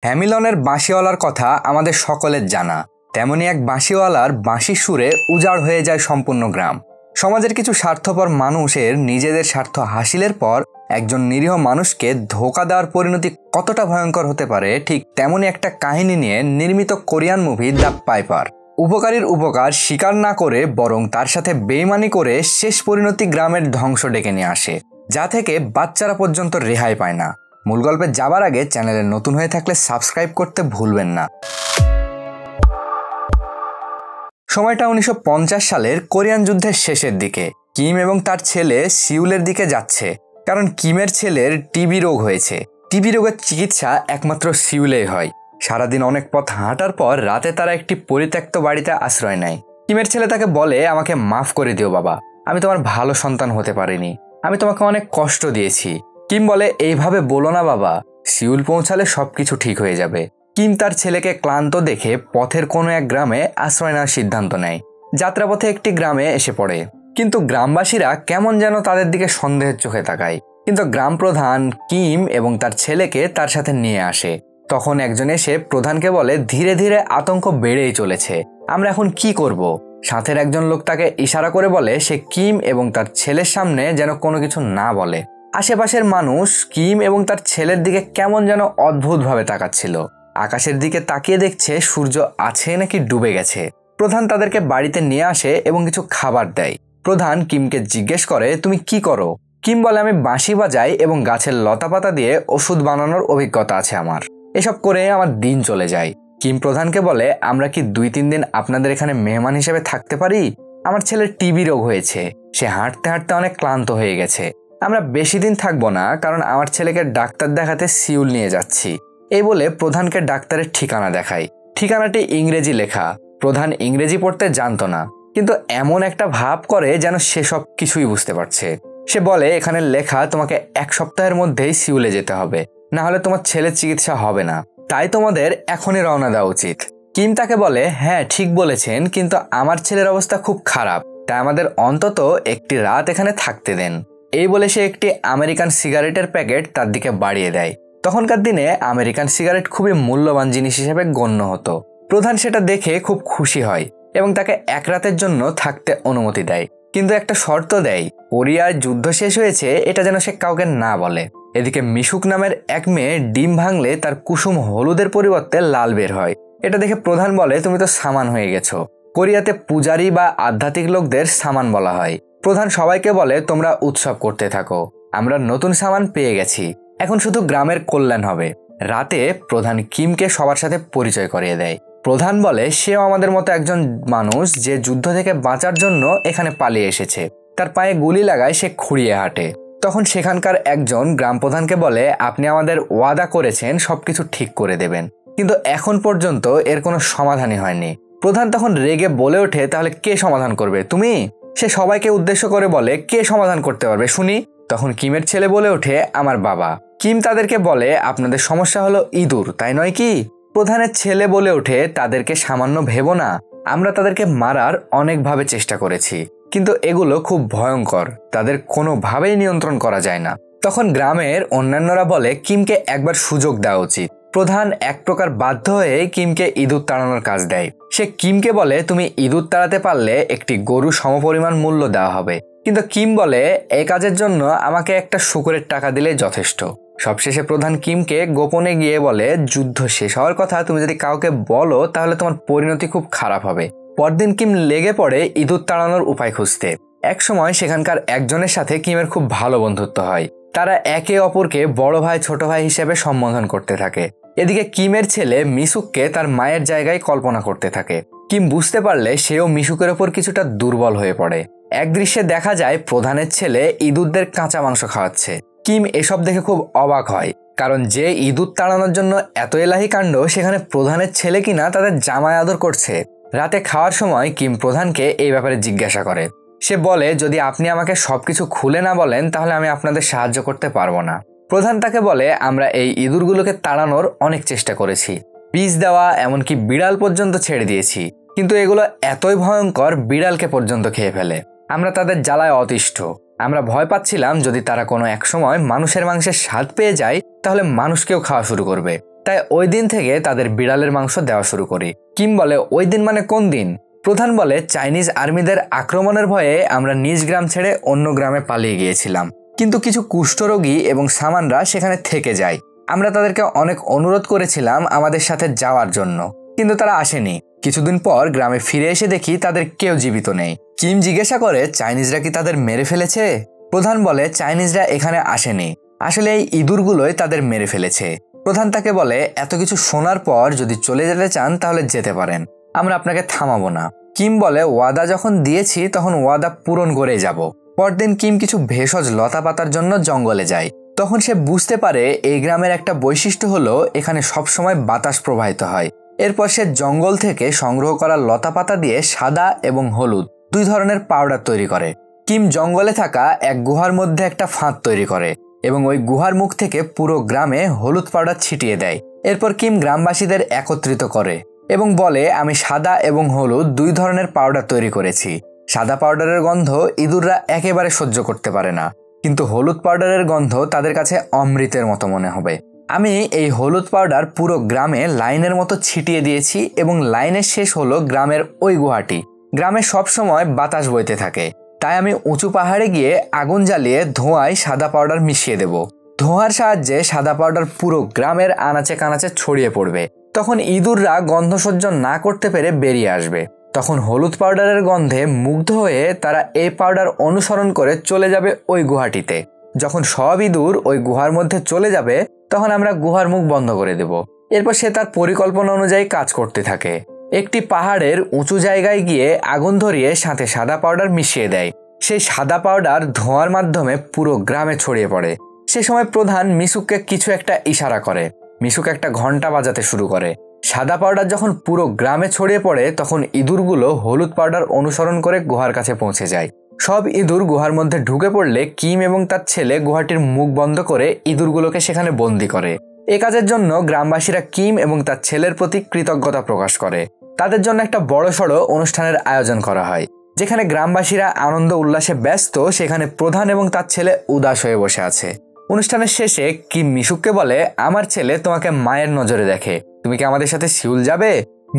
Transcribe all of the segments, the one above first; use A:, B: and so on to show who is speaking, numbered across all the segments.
A: হ্যামিলনের বাঁশিওয়ালার কথা আমাদের সকলের জানা। তেমনি এক বাঁশিওয়ালার বাঁশির সুরে উজাড় হয়ে যায় সম্পূর্ণ গ্রাম। সমাজের কিছু স্বার্থপর মানুষের নিজেদের স্বার্থ হাসিলের পর একজন নিরীহ মানুষকে ধোঁকা দেওয়ার পরিণতি কতটা ভয়ঙ্কর হতে পারে, ঠিক তেমনি একটা কাহিনী নিয়ে নির্মিত কোরিয়ান মুভি দ্য পাইপার। উপকারীর উপকার স্বীকার না করে বরং তার সাথে বেইমানি করে শেষ পরিণতি গ্রামের ধ্বংস ডেকে নিয়ে আসে, যা থেকে বাচ্চারা পর্যন্ত রেহাই পায় না। মূল গল্পে যাবার আগে চ্যানেলে নতুন হয়ে থাকলে সাবস্ক্রাইব করতে ভুলবেন না। সময়টা 1950 সালের কোরিয়ান যুদ্ধের শেষের দিকে। কিম এবং তার ছেলে সিউলের দিকে যাচ্ছে, কারণ কিমের ছেলের টিবি রোগ হয়েছে। টিবি রোগের চিকিৎসা একমাত্র সিউলেই হয়। সারাদিন অনেক পথ হাঁটার পর রাতে তারা একটি পরিত্যক্ত বাড়িতে আশ্রয় নেয়। কিমের ছেলে তাকে বলে, আমাকে মাফ করে দিও বাবা, আমি তোমার ভালো সন্তান হতে পারিনি, আমি তোমাকে অনেক কষ্ট দিয়েছি। কিম বলে, এইভাবে বলো না বাবা, সিউল পৌঁছালে সবকিছু ঠিক হয়ে যাবে। কিম তার ছেলেকে ক্লান্ত দেখে পথের কোনো এক গ্রামে আশ্রয় নেওয়ার সিদ্ধান্ত নেয়। যাত্রাপথে একটি গ্রামে এসে পড়ে, কিন্তু গ্রামবাসীরা কেমন যেন তাদের দিকে সন্দেহের চোখে তাকায়। কিন্তু গ্রাম প্রধান কিম এবং তার ছেলেকে তার সাথে নিয়ে আসে। তখন একজন এসে প্রধানকে বলে, ধীরে ধীরে আতঙ্ক বেড়েই চলেছে, আমরা এখন কি করব? সাথের একজন লোক তাকে ইশারা করে বলে সে কিম এবং তার ছেলের সামনে যেন কোনো কিছু না বলে। আশেপাশের মানুষ কিম এবং তার ছেলের দিকে কেমন যেন অদ্ভুতভাবে তাকাচ্ছিল। আকাশের দিকে তাকিয়ে দেখছে সূর্য আছে নাকি ডুবে গেছে। প্রধান তাদেরকে বাড়িতে নিয়ে আসে এবং কিছু খাবার দেয়। প্রধান কিমকে জিজ্ঞেস করে, তুমি কি করো? কিম বলে, আমি বাঁশি বাজাই এবং গাছের লতাপাতা দিয়ে ওষুধ বানানোর অভিজ্ঞতা আছে আমার, এসব করে আমার দিন চলে যায়। কিম প্রধানকে বলে, আমরা কি 2-3 দিন আপনাদের এখানে মেহমান হিসেবে থাকতে পারি? আমার ছেলের টিবি রোগ হয়েছে, সে হাঁটতে হাঁটতে অনেক ক্লান্ত হয়ে গেছে। আমরা বেশি দিন থাকবো না, কারণ আমার ছেলেকে ডাক্তার দেখাতে সিউল নিয়ে যাচ্ছি। এই বলে প্রধানকে ডাক্তারের ঠিকানা দেখায়। ঠিকানাটি ইংরেজি লেখা। প্রধান ইংরেজি পড়তে জানতো না, কিন্তু এমন একটা ভাব করে যেন সে সব কিছুই বুঝতে পারছে। সে বলে, এখানে লেখা তোমাকে 1 সপ্তাহের মধ্যেই সিউলে যেতে হবে, না হলে তোমার ছেলের চিকিৎসা হবে না, তাই তোমাদের এখনই রওনা দেওয়া উচিত। কিম তাকে বলে, হ্যাঁ ঠিক বলেছেন, কিন্তু আমার ছেলের অবস্থা খুব খারাপ, তাই আমাদের অন্তত একটি রাত এখানে থাকতে দেন। এই বলে সে একটি আমেরিকান সিগারেটের প্যাকেট তার দিকে বাড়িয়ে দেয়। তখনকার দিনে আমেরিকান সিগারেট খুবই মূল্যবান জিনিস হিসেবে গণ্য হতো। প্রধান সেটা দেখে খুব খুশি হয় এবং তাকে 1 রাতের জন্য থাকতে অনুমতি দেয়, কিন্তু একটা শর্ত দেয়, কোরিয়ার যুদ্ধ শেষ হয়েছে এটা যেন সে কাউকে না বলে। এদিকে মিশুক নামের এক মেয়ে ডিম ভাঙলে তার কুসুম হলুদের পরিবর্তে লাল বের হয়। এটা দেখে প্রধান বলে, তুমি তো সামান হয়ে গেছো। কোরিয়াতে পূজারী বা আধ্যাত্মিক লোকদের সামান বলা হয়। প্রধান সবাইকে বলে, তোমরা উৎসব করতে থাকো, আমরা নতুন সামান পেয়ে গেছি, এখন শুধু গ্রামের কল্যাণ হবে। রাতে প্রধান কিমকে সবার সাথে পরিচয় করিয়ে দেয়। প্রধান বলে, সেও আমাদের মতো একজন মানুষ যে যুদ্ধ থেকে বাঁচার জন্য এখানে পালিয়ে এসেছে। তার পায়ে গুলি লাগায় সে খুঁড়িয়ে হাঁটে। তখন সেখানকার একজন গ্রাম প্রধানকে বলে, আপনি আমাদের ওয়াদা করেছেন সবকিছু ঠিক করে দেবেন, কিন্তু এখন পর্যন্ত এর কোনো সমাধানই হয়নি। প্রধান তখন রেগে বলে ওঠে, তাহলে কে সমাধান করবে? তুমি? সে সবাইকে উদ্দেশ্য করে বলে, কে সমাধান করতে পারবে শুনি? তখন কিমের ছেলে বলে ওঠে, আমার বাবা। কিম তাদেরকে বলে, আপনাদের সমস্যা হলো ইঁদুর, তাই নয় কি? প্রধানের ছেলে বলে ওঠে, তাদেরকে সামান্য ভেবো না, আমরা তাদেরকে মারার অনেকভাবে চেষ্টা করেছি, কিন্তু এগুলো খুব ভয়ঙ্কর, তাদের কোনোভাবেই নিয়ন্ত্রণ করা যায় না। তখন গ্রামের অন্যান্যরা বলে, কিমকে একবার সুযোগ দেওয়া উচিত। প্রধান এক প্রকার বাধ্য হয়ে কিমকে ইঁদুর তাড়ানোর কাজ দেয়। সে কিমকে বলে, তুমি ইঁদুর তাড়াতে পারলে একটি গরু সমপরিমাণ মূল্য দেওয়া হবে, কিন্তু কিম বলে, এই কাজের জন্য আমাকে একটা শূকরের টাকা দিলেই যথেষ্ট। সবশেষে প্রধান কিমকে গোপনে গিয়ে বলে, যুদ্ধ শেষ হওয়ার কথা তুমি যদি কাউকে বলো তাহলে তোমার পরিণতি খুব খারাপ হবে। পরদিন কিম লেগে পড়ে ইঁদুর তাড়ানোর উপায় খুঁজতে। এক সময় সেখানকার একজনের সাথে কিমের খুব ভালো বন্ধুত্ব হয়। তারা একে অপরকে বড় ভাই ছোট ভাই হিসেবে সম্বোধন করতে থাকে। এদিকে কিমের ছেলে মিশুককে তার মায়ের জায়গায় কল্পনা করতে থাকে। কিম বুঝতে পারলে সেও মিশুকের ওপর কিছুটা দুর্বল হয়ে পড়ে। এক দৃশ্যে দেখা যায় প্রধানের ছেলে ইঁদুরদের কাঁচা মাংস খাওয়াচ্ছে। কিম এসব দেখে খুব অবাক হয়, কারণ যে ইঁদুর তাড়ানোর জন্য এত এলাহি কাণ্ড, সেখানে প্রধানের ছেলে কিনা তাদের জামায় আদর করছে। রাতে খাওয়ার সময় কিম প্রধানকে এই ব্যাপারে জিজ্ঞাসা করে। সে বলে, যদি আপনি আমাকে সবকিছু খুলে না বলেন তাহলে আমি আপনাদের সাহায্য করতে পারবো না। প্রধান তাকে বলে, আমরা এই ইঁদুরগুলোকে তাড়ানোর অনেক চেষ্টা করেছি, বিষ দেওয়া এমনকি বিড়াল পর্যন্ত ছেড়ে দিয়েছি, কিন্তু এগুলো এতই ভয়ঙ্কর বিড়ালকে পর্যন্ত খেয়ে ফেলে। আমরা তাদের জ্বালায় অতিষ্ঠ। আমরা ভয় পাচ্ছিলাম যদি তারা কোনো এক সময় মানুষের মাংসের স্বাদ পেয়ে যায় তাহলে মানুষকেও খাওয়া শুরু করবে। তাই ওই দিন থেকে তাদের বিড়ালের মাংস দেওয়া শুরু করি। কিম বলে, ওই দিন মানে কোন দিন? প্রধান বলে, চাইনিজ আর্মিদের আক্রমণের ভয়ে আমরা নিজ গ্রাম ছেড়ে অন্য গ্রামে পালিয়ে গিয়েছিলাম, কিন্তু কিছু কুষ্ঠরোগী এবং সামানরা সেখানে থেকে যায়। আমরা তাদেরকে অনেক অনুরোধ করেছিলাম আমাদের সাথে যাওয়ার জন্য, কিন্তু তারা আসেনি। কিছুদিন পর গ্রামে ফিরে এসে দেখি তাদের কেউ জীবিত নেই। কিম জিজ্ঞাসা করে, চাইনিজরা কি তাদের মেরে ফেলেছে? প্রধান বলে, চাইনিজরা এখানে আসেনি, আসলে এই ইঁদুরগুলোই তাদের মেরে ফেলেছে। প্রধান তাকে বলে, এত কিছু শোনার পর যদি চলে যেতে চান তাহলে যেতে পারেন, আমরা আপনাকে থামাবো না। কিম বলে, ওয়াদা যখন দিয়েছি তখন ওয়াদা পূরণ করে যাব। পরদিন কিম কিছু ভেষজ লতা পাতার জন্য জঙ্গলে যায়। তখন সে বুঝতে পারে এই গ্রামের একটা বৈশিষ্ট্য হলো এখানে সবসময় বাতাস প্রবাহিত হয়। এরপর সে জঙ্গল থেকে সংগ্রহ করা লতা পাতা দিয়ে সাদা এবং হলুদ 2 ধরনের পাউডার তৈরি করে। কিম জঙ্গলে থাকা এক গুহার মধ্যে একটা ফাঁদ তৈরি করে এবং ওই গুহার মুখ থেকে পুরো গ্রামে হলুদ পাউডার ছিটিয়ে দেয়। এরপর কিম গ্রামবাসীদের একত্রিত করে এবং বলে, আমি সাদা এবং হলুদ 2 ধরনের পাউডার তৈরি করেছি। সাদা পাউডারের গন্ধ ইঁদুররা একেবারে সহ্য করতে পারে না, কিন্তু হলুদ পাউডারের গন্ধ তাদের কাছে অমৃতের মতো মনে হবে। আমি এই হলুদ পাউডার পুরো গ্রামে লাইনের মতো ছিটিয়ে দিয়েছি এবং লাইনের শেষ হলো গ্রামের ওই গুহাটি। গ্রামে সবসময় বাতাস বইতে থাকে, তাই আমি উঁচু পাহাড়ে গিয়ে আগুন জ্বালিয়ে ধোঁয়ায় সাদা পাউডার মিশিয়ে দেব। ধোঁয়ার সাহায্যে সাদা পাউডার পুরো গ্রামের আনাচে কানাচে ছড়িয়ে পড়বে। তখন ইঁদুররা গন্ধ সহ্য না করতে পেরে বেরিয়ে আসবে। তখন হলুদ পাউডারের গন্ধে মুগ্ধ হয়ে তারা এই পাউডার অনুসরণ করে চলে যাবে ওই গুহাটিতে। যখন সব ইঁদুর ওই গুহার মধ্যে চলে যাবে তখন আমরা গুহার মুখ বন্ধ করে দেব। এরপর সে তার পরিকল্পনা অনুযায়ী কাজ করতে থাকে। একটি পাহাড়ের উঁচু জায়গায় গিয়ে আগুন ধরিয়ে সাথে সাদা পাউডার মিশিয়ে দেয়। সেই সাদা পাউডার ধোঁয়ার মাধ্যমে পুরো গ্রামে ছড়িয়ে পড়ে। সে সময় প্রধান মিশুককে কিছু একটা ইশারা করে। মিশুক একটা ঘন্টা বাজাতে শুরু করে। সাদা পাউডার যখন পুরো গ্রামে ছড়িয়ে পড়ে তখন ইঁদুরগুলো হলুদ পাউডার অনুসরণ করে গুহার কাছে পৌঁছে যায়। সব ইঁদুর গুহার মধ্যে ঢুকে পড়লে কিম এবং তার ছেলে গুহাটির মুখ বন্ধ করে ইঁদুরগুলোকে সেখানে বন্দি করে। এ কাজের জন্য গ্রামবাসীরা কিম এবং তার ছেলের প্রতি কৃতজ্ঞতা প্রকাশ করে। তাদের জন্য একটা বড়সড় অনুষ্ঠানের আয়োজন করা হয়, যেখানে গ্রামবাসীরা আনন্দ উল্লাসে ব্যস্ত, সেখানে প্রধান এবং তার ছেলে উদাস হয়ে বসে আছে। অনুষ্ঠানের শেষে কিম মিশুককে বলে, আমার ছেলে তোমাকে মায়ের নজরে দেখে, তুমি কি আমাদের সাথে সিউল যাবে?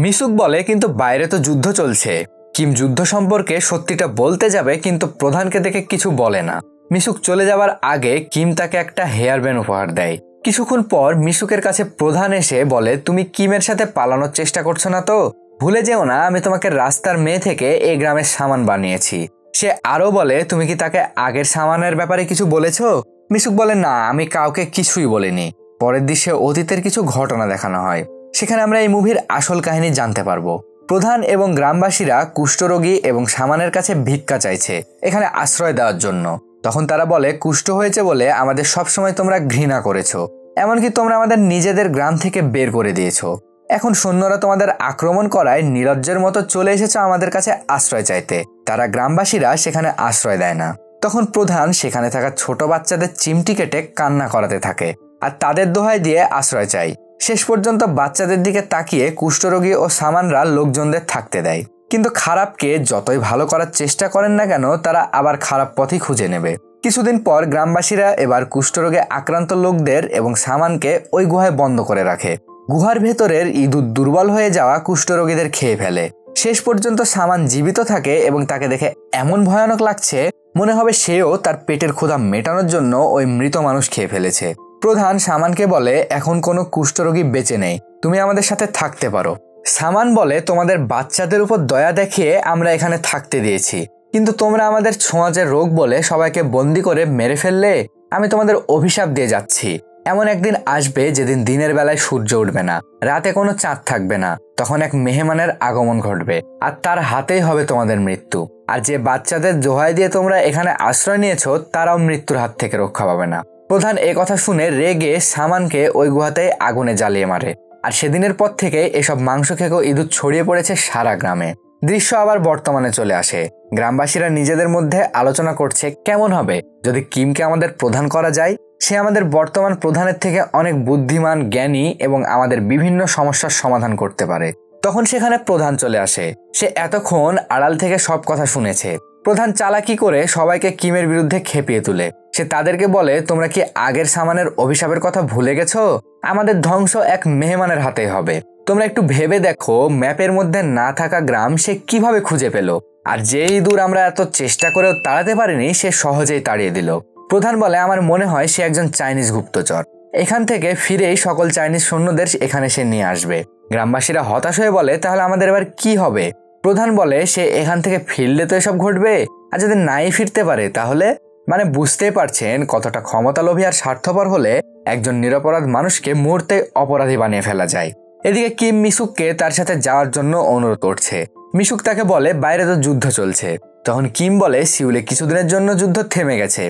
A: মিশুক বলে, কিন্তু বাইরে তো যুদ্ধ চলছে। কিম যুদ্ধ সম্পর্কে সত্যিটা বলতে যাবে, কিন্তু প্রধানকে দেখে কিছু বলে না। মিশুক চলে যাওয়ার আগে কিম তাকে একটা হেয়ার ব্যান্ড উপহার দেয়। কিছুক্ষণ পর মিশুকের কাছে প্রধান এসে বলে, তুমি কিমের সাথে পালানোর চেষ্টা করছো না তো? ভুলে যেও না আমি তোমাকে রাস্তার মেয়ে থেকে এই গ্রামের সামান বানিয়েছি। সে আরো বলে, তুমি কি তাকে আগের সামানের ব্যাপারে কিছু বলেছো? মিশুক বলে, না, আমি কাউকে কিছুই বলিনি। পরের দৃশ্যে অতীতের কিছু ঘটনা দেখানো হয়, সেখানে আমরা এই মুভির আসল কাহিনী জানতে পারবো। প্রধান এবং গ্রামবাসীরা কুষ্ঠরোগী এবং সামানের কাছে ভিক্ষা চাইছে এখানে আশ্রয় দেওয়ার জন্য। তখন তারা বলে, কুষ্ঠ হয়েছে বলে আমাদের সবসময় তোমরা ঘৃণা করেছো, এমনকি তোমরা আমাদের নিজেদের গ্রাম থেকে বের করে দিয়েছো। এখন সৈন্যরা তোমাদের আক্রমণ করায় নির্লজ্জের মতো চলে এসেছো আমাদের কাছে আশ্রয় চাইতে। তারা গ্রামবাসীরা সেখানে আশ্রয় দেয় না। তখন প্রধান সেখানে থাকা ছোট বাচ্চাদের চিমটি কেটে কান্না করাতে থাকে আর তাদের দোহাই দিয়ে আশ্রয় চাই। শেষ পর্যন্ত বাচ্চাদের দিকে তাকিয়ে কুষ্ঠরোগী ও সামানরা লোকজনদের থাকতে দেয়। কিন্তু খারাপকে যতই ভালো করার চেষ্টা করেন না কেন, তারা আবার খারাপ পথই খুঁজে নেবে। কিছুদিন পর গ্রামবাসীরা এবার কুষ্ঠরোগে আক্রান্ত লোকদের এবং সামানকে ওই গুহায় বন্ধ করে রাখে। গুহার ভেতরের ইঁদুর দুর্বল হয়ে যাওয়া কুষ্ঠরোগীদের খেয়ে ফেলে। শেষ পর্যন্ত সামান জীবিত থাকে এবং তাকে দেখে এমন ভয়ানক লাগছে মনে হবে সেও তার পেটের ক্ষুধা মেটানোর জন্য ওই মৃত মানুষ খেয়ে ফেলেছে। প্রধান সামানকে বলে, এখন কোনো কুষ্ঠরোগী বেঁচে নেই, তুমি আমাদের সাথে থাকতে পারো। সামান বলে, তোমাদের বাচ্চাদের উপর দয়া দেখিয়ে আমরা এখানে থাকতে দিয়েছি, কিন্তু তোমরা আমাদের ছোঁয়াচে রোগ বলে সবাইকে বন্দি করে মেরে ফেললে। আমি তোমাদের অভিশাপ দিয়ে যাচ্ছি, এমন একদিন আসবে যেদিন দিনের বেলায় সূর্য উঠবে না, রাতে কোনো চাঁদ থাকবে না। তখন এক মেহমানের আগমন ঘটবে আর তার হাতেই হবে তোমাদের মৃত্যু। আর যে বাচ্চাদের দোহাই দিয়ে তোমরা এখানে আশ্রয় নিয়েছো তারাও মৃত্যুর হাত থেকে রক্ষা পাবে না। প্রধান এ কথা শুনে রেগে সামানকে ওই গুহাতে আগুনে জ্বালিয়ে মারে। আর সেদিনের পর থেকে এসব মাংস খেকো ইঁদুর ছড়িয়ে পড়েছে সারা গ্রামে। দৃশ্য আবার বর্তমানে চলে আসে। গ্রামবাসীরা নিজেদের মধ্যে আলোচনা করছে কেমন হবে যদি কিমকে আমাদের প্রধান করা যায়। সে আমাদের বর্তমান প্রধানের থেকে অনেক বুদ্ধিমান, জ্ঞানী এবং আমাদের বিভিন্ন সমস্যার সমাধান করতে পারে। তখন সেখানে প্রধান চলে আসে। সে এতক্ষণ আড়াল থেকে সব কথা শুনেছে। প্রধান চালাকি করে সবাইকে কিমের বিরুদ্ধে খেপিয়ে তুলে। সে তাদেরকে বলে, তোমরা কি আগের সামানের অভিশাপের কথা ভুলে গেছো? আমাদের ধ্বংস এক মেহমানের হাতেই হবে। তোমরা একটু ভেবে দেখো, ম্যাপের মধ্যে না থাকা গ্রাম সে কিভাবে খুঁজে পেল, আর যেই দূর আমরা এত চেষ্টা করেও তাড়াতে পারিনি সে সহজেই তাড়িয়ে দিল। প্রধান বলে, আমার মনে হয় সে একজন চাইনিজ গুপ্তচর। এখান থেকে ফিরেই সকল চাইনিজ সৈন্যদের এখানে সে নিয়ে আসবে। গ্রামবাসীরা হতাশ হয়ে বলে, তাহলে আমাদের এবার কি হবে? প্রধান বলে, সে এখান থেকে ফিরলে তো এসব ঘটবে, আর যদি নাই ফিরতে পারে তাহলে? মানে বুঝতেই পারছেন কতটা ক্ষমতালোভী আর স্বার্থপর হলে একজন নিরপরাধ মানুষকে মুহূর্তে অপরাধী বানিয়ে ফেলা যায়। এদিকে কিম মিশুককে তার সাথে যাওয়ার জন্য অনুরোধ করছে। মিশুক তাকে বলে, বাইরে তো যুদ্ধ চলছে। তখন কিম বলে, সিউলে কিছুদিনের জন্য যুদ্ধ থেমে গেছে।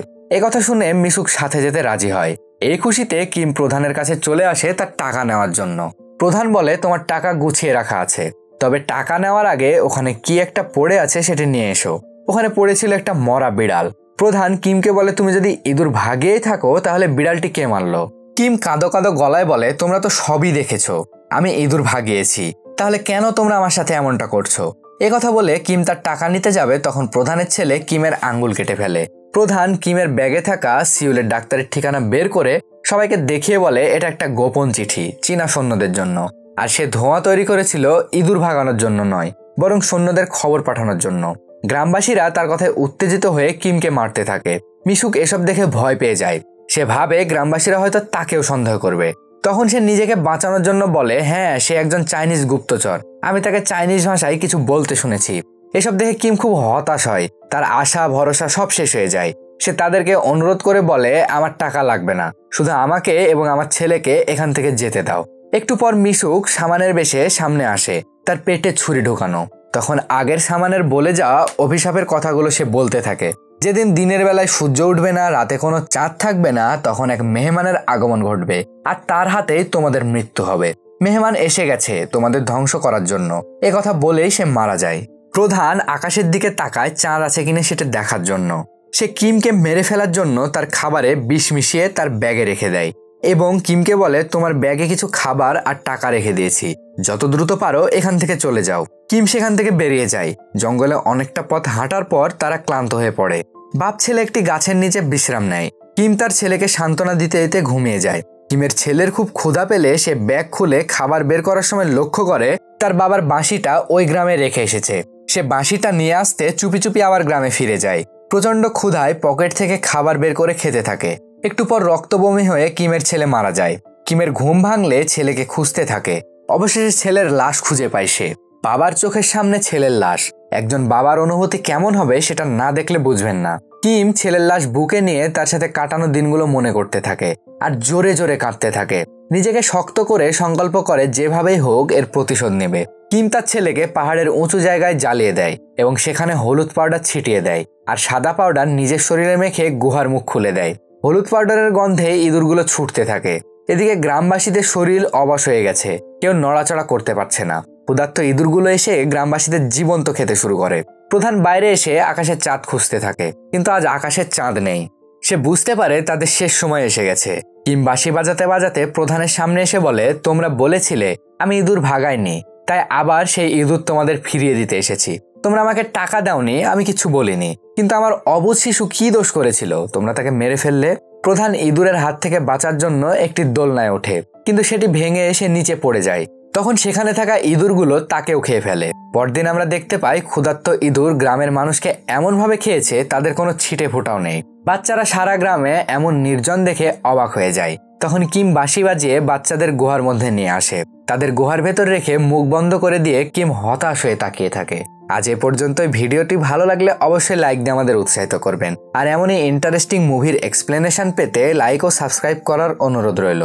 A: কথা শুনে মিশুক সাথে যেতে রাজি হয়। এই খুশিতে কিম প্রধানের কাছে চলে আসে তার টাকা নেওয়ার জন্য। প্রধান বলে, তোমার টাকা গুছিয়ে রাখা আছে, তবে টাকা নেওয়ার আগে ওখানে কি একটা পড়ে আছে সেটি নিয়ে এসো। ওখানে পড়েছিল একটা মরা বিড়াল। প্রধান কিমকে বলে, তুমি যদি ইঁদুর ভাগিয়েই থাকো তাহলে বিড়ালটি কে মারলো? কিম কাঁদো কাঁদো গলায় বলে, তোমরা তো সবই দেখেছো, আমি ইঁদুর ভাগিয়েছি, তাহলে কেন তোমরা আমার সাথে এমনটা করছো? কথা বলে কিম তার টাকা নিতে যাবে, তখন প্রধানের ছেলে কিমের আঙ্গুল কেটে ফেলে। প্রধান কিমের ব্যাগে থাকা সিউলের ডাক্তারের ঠিকানা বের করে সবাইকে দেখিয়ে বলে, এটা একটা গোপন চিঠি চীনা সৈন্যদের জন্য, আর সে ধোঁয়া তৈরি করেছিল ইঁদুর ভাগানোর জন্য নয়, বরং সৈন্যদের খবর পাঠানোর জন্য। গ্রামবাসীরা তার কথায় উত্তেজিত হয়ে কিমকে মারতে থাকে। মিশুক এসব দেখে ভয় পেয়ে যায়। সে ভাবে গ্রামবাসীরা হয়তো তাকেও সন্দেহ করবে। তখন সে নিজেকে বাঁচানোর জন্য বলে, হ্যাঁ, সে একজন চাইনিজ গুপ্তচর, আমি তাকে চাইনিজ ভাষায় কিছু বলতে শুনেছি। এসব দেখে কিম খুব হতাশ হয়, তার আশা ভরসা সব শেষ হয়ে যায়। সে তাদেরকে অনুরোধ করে বলে, আমার টাকা লাগবে না, শুধু আমাকে এবং আমার ছেলেকে এখান থেকে যেতে দাও। একটু পর মিশুক সামানের বেশে সামনে আসে, তার পেটে ছুরি ঢোকানো। তখন আগের সামানের বলে যাওয়া অভিশাপের কথাগুলো সে বলতে থাকে। যেদিন দিনের বেলায় সূর্য উঠবে না, রাতে কোনো চাঁদ থাকবে না, তখন এক মেহমানের আগমন ঘটবে, আর তার হাতেই তোমাদের মৃত্যু হবে। মেহমান এসে গেছে তোমাদের ধ্বংস করার জন্য। কথা বলেই সে মারা যায়। প্রধান আকাশের দিকে তাকায় চাঁদ আছে কিনা সেটা দেখার জন্য। সে কিমকে মেরে ফেলার জন্য তার খাবারে বিষ মিশিয়ে তার ব্যাগে রেখে দেয় এবং কিমকে বলে, তোমার ব্যাগে কিছু খাবার আর টাকা রেখে দিয়েছি, যত দ্রুত পারো এখান থেকে চলে যাও। কিম সেখান থেকে বেরিয়ে যায়। জঙ্গলে অনেকটা পথ হাঁটার পর তারা ক্লান্ত হয়ে পড়ে। বাপ ছেলে একটি গাছের নিচে বিশ্রাম নেয়। কিম তার ছেলেকে সান্ত্বনা দিতে দিতে ঘুমিয়ে যায়। কিমের ছেলের খুব ক্ষুধা পেলে সে ব্যাগ খুলে খাবার বের করার সময় লক্ষ্য করে তার বাবার বাঁশিটা ওই গ্রামে রেখে এসেছে। সে বাঁশিটা নিয়ে আসতে চুপি চুপি আবার গ্রামে ফিরে যায়। প্রচন্ড ক্ষুধায় পকেট থেকে খাবার বের করে খেতে থাকে। একটু পর রক্তবমি হয়ে কিমের ছেলে মারা যায়। কিমের ঘুম ভাঙলে ছেলেকে খুঁজতে থাকে। অবশেষে ছেলের লাশ খুঁজে পায় সে। বাবার চোখের সামনে ছেলের লাশ। একজন বাবার অনুভূতি কেমন হবে সেটা না দেখলে বুঝবেন না। কিম ছেলের লাশ বুকে নিয়ে তার সাথে কাটানো দিনগুলো মনে করতে থাকে আর জোরে জোরে কাঁদতে থাকে। নিজেকে শক্ত করে সংকল্প করে যেভাবেই হোক এর প্রতিশোধ নেবে। কিম তার ছেলেকে পাহাড়ের উঁচু জায়গায় জ্বালিয়ে দেয় এবং সেখানে হলুদ পাউডার ছিটিয়ে দেয় আর সাদা পাউডার নিজের শরীরে মেখে গুহার মুখ খুলে দেয়। হলুদ পাউডারের গন্ধে ইঁদুরগুলো ছুটতে থাকে। এদিকে গ্রামবাসীদের শরীর অবশ হয়ে গেছে, কেউ নড়াচড়া করতে পারছে না। ক্ষুধার্ত ইঁদুরগুলো এসে গ্রামবাসীদের জীবন্ত খেতে শুরু করে। প্রধান বাইরে এসে আকাশের চাঁদ খুঁজতে থাকে, কিন্তু আজ আকাশের চাঁদ নেই। সে বুঝতে পারে তাদের শেষ সময় এসে গেছে। কিম বাঁশি বাজাতে বাজাতে প্রধানের সামনে এসে বলে, তোমরা বলেছিলে আমি ইঁদুর ভাগাইনি, তাই আবার সেই ইঁদুর তোমাদের ফিরিয়ে দিতে এসেছি। তোমরা আমাকে টাকা দাওনি, আমি কিছু বলিনি, কিন্তু আমার অবুঝ শিশু কি দোষ করেছিল তোমরা তাকে মেরে ফেললে? প্রধান ইঁদুরের হাত থেকে বাঁচার জন্য একটি দোলনায় ওঠে, কিন্তু সেটি ভেঙে এসে নিচে পড়ে যায়। তখন সেখানে থাকা ইঁদুরগুলো তাকেও খেয়ে ফেলে। পরদিন আমরা দেখতে পাই ক্ষুধার্ত ইঁদুর গ্রামের মানুষকে এমনভাবে খেয়েছে তাদের কোনো ছিটে ফোঁটাও নেই। বাচ্চারা সারা গ্রামে এমন নির্জন দেখে অবাক হয়ে যায়। তখন কিম বাঁশি বাজিয়ে বাচ্চাদের গুহার মধ্যে নিয়ে আসে। তাদের গুহার ভেতর রেখে মুখ বন্ধ করে দিয়ে কিম হতাশ হয়ে তাকিয়ে থাকে। আজ এ পর্যন্তই। ভিডিওটি ভালো লাগলে অবশ্যই লাইক দিয়ে আমাদের উৎসাহিত করবেন, আর এমনই ইন্টারেস্টিং মুভির এক্সপ্লেনেশন পেতে লাইক ও সাবস্ক্রাইব করার অনুরোধ রইল।